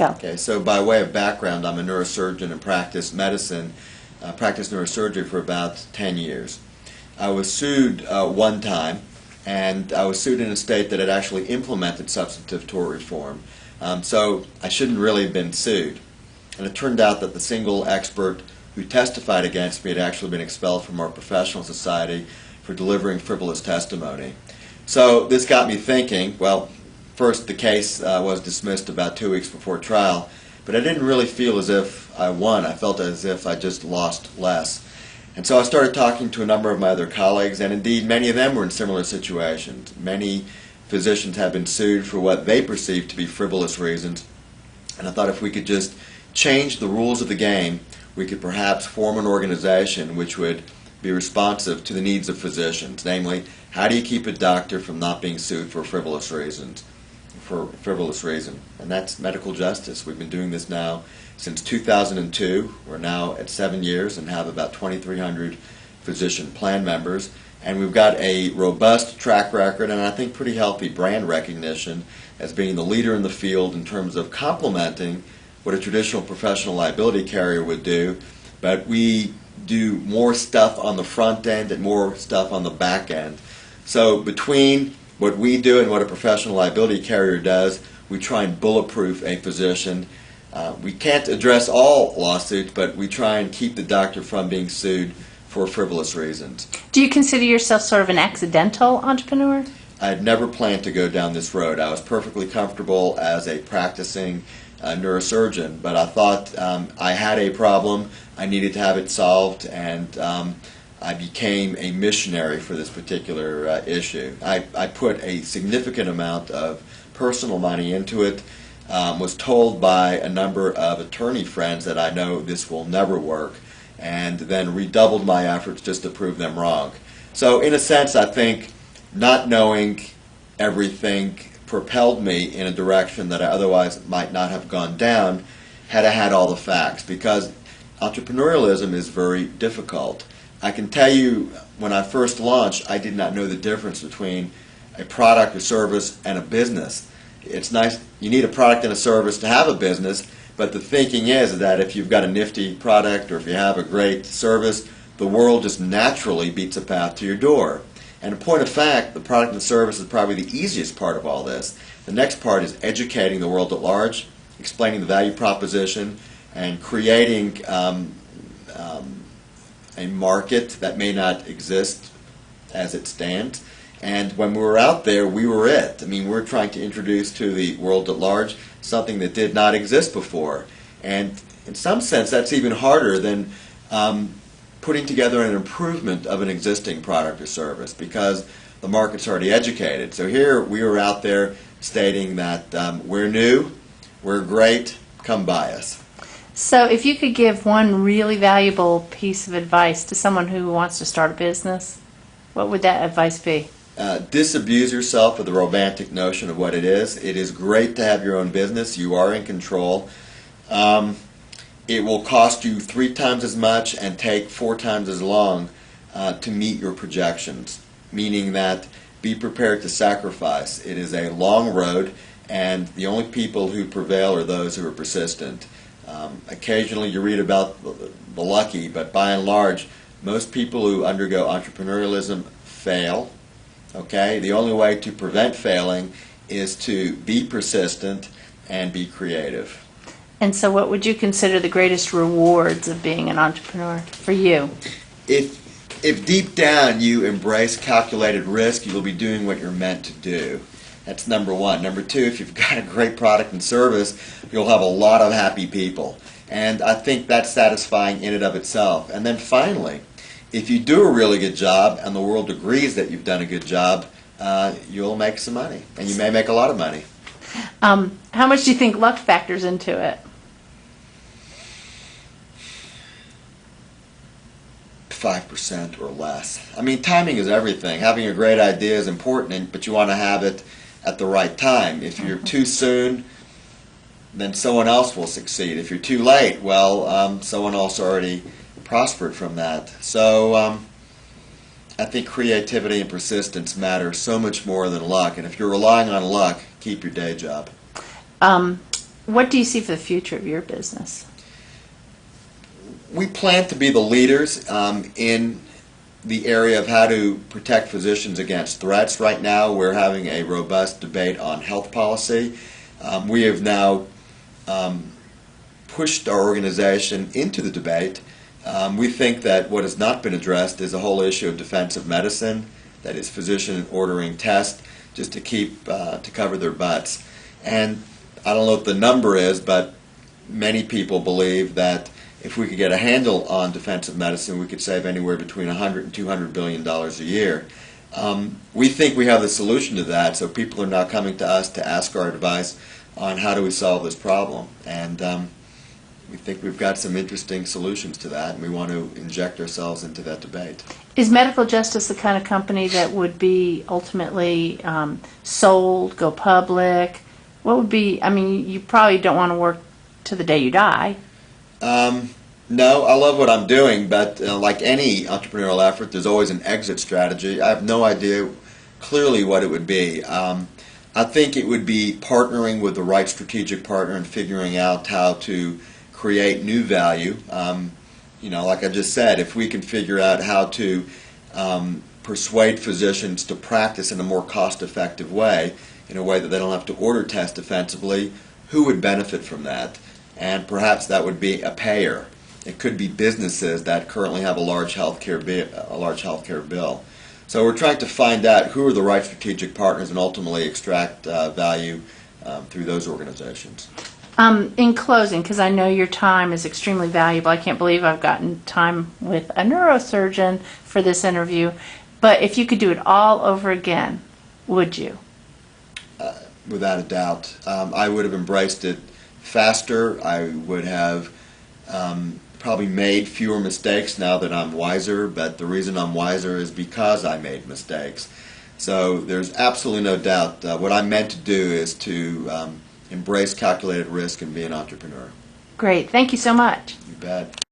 Go. Okay, so by way of background, I'm a neurosurgeon and practice medicine, practiced neurosurgery for about 10 years. I was sued one time, and I was sued in a state that had actually implemented substantive tort reform. So I shouldn't really have been sued. And it turned out that the single expert who testified against me had actually been expelled from our professional society for delivering frivolous testimony. So this got me thinking, well, first the case was dismissed about 2 weeks before trial, but I didn't really feel as if I won. I felt as if I just lost less. And so I started talking to a number of my other colleagues, and indeed many of them were in similar situations. Many physicians have been sued for what they perceived to be frivolous reasons, and I thought if we could just change the rules of the game, we could perhaps form an organization which would be responsive to the needs of physicians. Namely, how do you keep a doctor from not being sued for frivolous reasons? And that's medical justice. We've been doing this now since 2002. We're now at 7 years and have about 2,300 physician plan members. And we've got a robust track record and I think pretty healthy brand recognition as being the leader in the field in terms of complementing what a traditional professional liability carrier would do, but we do more stuff on the front end and more stuff on the back end. So between what we do and what a professional liability carrier does, we try and bulletproof a physician. We can't address all lawsuits, but we try and keep the doctor from being sued for frivolous reasons. Do you consider yourself sort of an accidental entrepreneur? I had never planned to go down this road. I was perfectly comfortable as a practicing neurosurgeon, but I thought I had a problem, I needed to have it solved, and I became a missionary for this particular issue. I put a significant amount of personal money into it, was told by a number of attorney friends that I know this will never work, and then redoubled my efforts just to prove them wrong. So in a sense, I think not knowing everything propelled me in a direction that I otherwise might not have gone down had I had all the facts, because entrepreneurialism is very difficult. I can tell you, when I first launched, I did not know the difference between a product or service and a business. It's nice, you need a product and a service to have a business, but the thinking is that if you've got a nifty product or if you have a great service, the world just naturally beats a path to your door. And in point of fact, the product and service is probably the easiest part of all this. The next part is educating the world at large, explaining the value proposition, and creating a market that may not exist as it stands. And when we were out there, we were it. I mean, we're trying to introduce to the world at large something that did not exist before. And in some sense, that's even harder than putting together an improvement of an existing product or service, because the market's already educated. So here we were out there stating that we're new, we're great, come buy us. So if you could give one really valuable piece of advice to someone who wants to start a business, what would that advice be? Disabuse yourself of the romantic notion of what it is. It is great to have your own business. You are in control. It will cost you 3 times as much and take 4 times as long to meet your projections, meaning that be prepared to sacrifice. It is a long road, and the only people who prevail are those who are persistent. Occasionally you read about the lucky, but by and large, most people who undergo entrepreneurialism fail. Okay? The only way to prevent failing is to be persistent and be creative. And so what would you consider the greatest rewards of being an entrepreneur for you? If deep down you embrace calculated risk, you will be doing what you're meant to do. That's number one. Number two, if you've got a great product and service, you'll have a lot of happy people. And I think that's satisfying in and of itself. And then finally, if you do a really good job and the world agrees that you've done a good job, you'll make some money. And you may make a lot of money. How much do you think luck factors into it? 5% or less. I mean, timing is everything. Having a great idea is important, but you want to have it at the right time. If you're too soon, then someone else will succeed. If you're too late, well, someone else already prospered from that. So I think creativity and persistence matter so much more than luck. And if you're relying on luck, keep your day job. What do you see for the future of your business? We plan to be the leaders in the area of how to protect physicians against threats. Right now, we're having a robust debate on health policy. We have now pushed our organization into the debate. We think that what has not been addressed is the whole issue of defensive medicine, that is, physician ordering tests just to cover their butts. And I don't know what the number is, but many people believe that if we could get a handle on defensive medicine, we could save anywhere between $100 and $200 billion a year. We think we have the solution to that, so people are now coming to us to ask our advice on how do we solve this problem. And we think we've got some interesting solutions to that, and we want to inject ourselves into that debate. Is Medical Justice the kind of company that would be ultimately sold, go public? What would be, I mean, you probably don't want to work to the day you die. No, I love what I'm doing, but like any entrepreneurial effort, there's always an exit strategy. I have no idea clearly what it would be. I think it would be partnering with the right strategic partner and figuring out how to create new value. Like I just said, if we can figure out how to persuade physicians to practice in a more cost-effective way, in a way that they don't have to order tests defensively, who would benefit from that? And perhaps that would be a payer. It could be businesses that currently have a large healthcare bill. So we're trying to find out who are the right strategic partners and ultimately extract value through those organizations. In closing, because I know your time is extremely valuable, I can't believe I've gotten time with a neurosurgeon for this interview, but if you could do it all over again, would you? Without a doubt. I would have embraced it faster. I would have probably made fewer mistakes now that I'm wiser, but the reason I'm wiser is because I made mistakes. So there's absolutely no doubt what I'm meant to do is to embrace calculated risk and be an entrepreneur. Great. Thank you so much. You bet.